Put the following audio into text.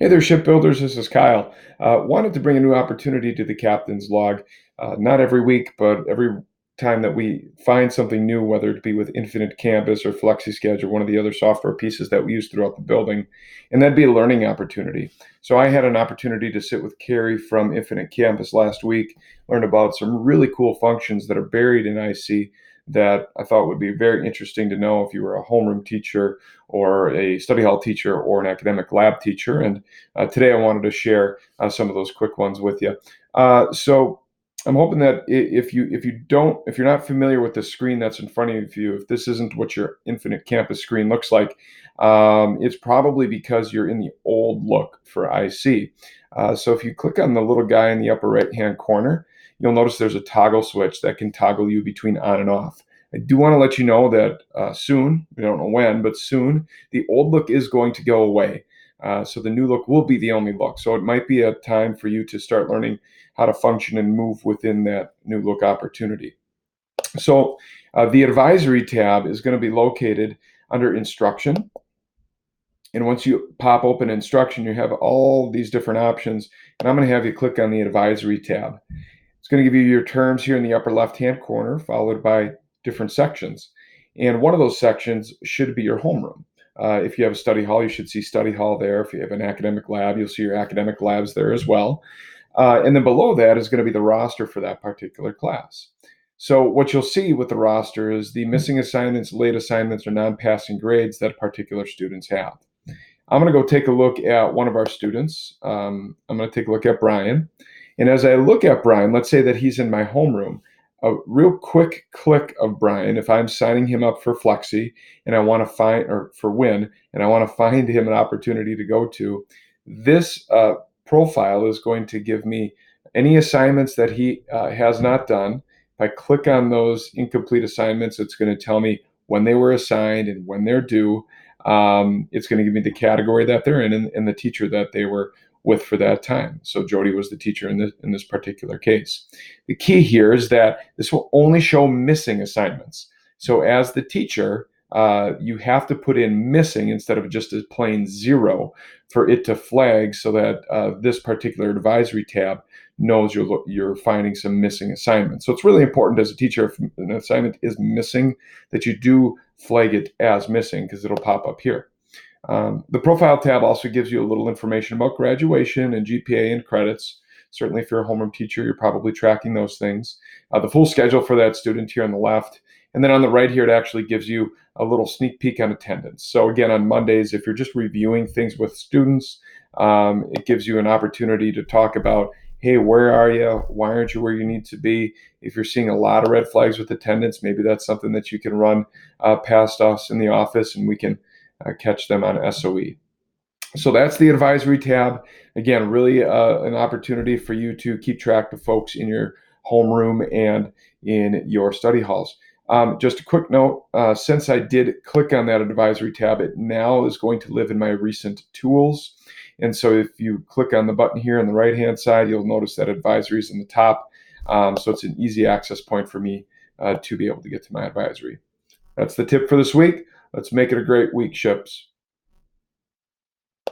Hey there, shipbuilders. This is Kyle. Wanted to bring a new opportunity to the captain's log. Not every week, but every time that we find something new, whether it be with Infinite Campus or FlexiSchedule or one of the other software pieces that we use throughout the building, and that'd be a learning opportunity. So I had an opportunity to sit with Carrie from Infinite Campus last week, learn about some really cool functions that are buried in IC that I thought would be very interesting to know if you were a homeroom teacher or a study hall teacher or an academic lab teacher. And today I wanted to share some of those quick ones with you. So I'm hoping that if you're not familiar with the screen that's in front of you, if this isn't what your Infinite Campus screen looks like, it's probably because you're in the old look for IC. So if you click on the little guy in the upper right hand corner, you'll notice there's a toggle switch that can toggle you between on and off. I do want to let you know that soon, we don't know when, but soon, the old look is going to go away. So the new look will be the only look. So it might be a time for you to start learning how to function and move within that new look opportunity. So the advisory tab is going to be located under instruction. And once you pop open instruction, you have all these different options. And I'm going to have you click on the advisory tab. It's going to give you your terms here in the upper left-hand corner, followed by different sections. And one of those sections should be your homeroom. If you have a study hall, you should see study hall there. If you have an academic lab, you'll see your academic labs there as well. And then below that is going to be the roster for that particular class. So what you'll see with the roster is the missing assignments, late assignments, or non-passing grades that particular students have. I'm going to go take a look at one of our students. I'm going to take a look at Brian. And as I look at Brian, let's say that he's in my homeroom. A real quick click of Brian, if I'm signing him up for Flexi and I want to find, or for Win, and I want to find him an opportunity to go to, this profile is going to give me any assignments that he has not done. If I click on those incomplete assignments, it's going to tell me when they were assigned and when they're due. It's going to give me the category that they're in and the teacher that they were with for that time. So Jody was the teacher in this particular case. The key here is that this will only show missing assignments. So as the teacher, you have to put in missing instead of just a plain 0 for it to flag so that this particular advisory tab knows you're finding some missing assignments. So it's really important as a teacher, if an assignment is missing, that you do flag it as missing because it'll pop up here. The profile tab also gives you a little information about graduation and GPA and credits. Certainly if you're a homeroom teacher, you're probably tracking those things. The full schedule for that student here on the left. And then on the right here, it actually gives you a little sneak peek on attendance. So again, on Mondays, if you're just reviewing things with students, it gives you an opportunity to talk about, hey, where are you? Why aren't you where you need to be? If you're seeing a lot of red flags with attendance, maybe that's something that you can run past us in the office and we can catch them on SOE. So that's the advisory tab. Again, really an opportunity for you to keep track of folks in your homeroom and in your study halls. Just a quick note, since I did click on that advisory tab, it now is going to live in my recent tools. And so if you click on the button here on the right-hand side, you'll notice that advisory is in the top. So it's an easy access point for me to be able to get to my advisory. That's the tip for this week. Let's make it a great week, ships.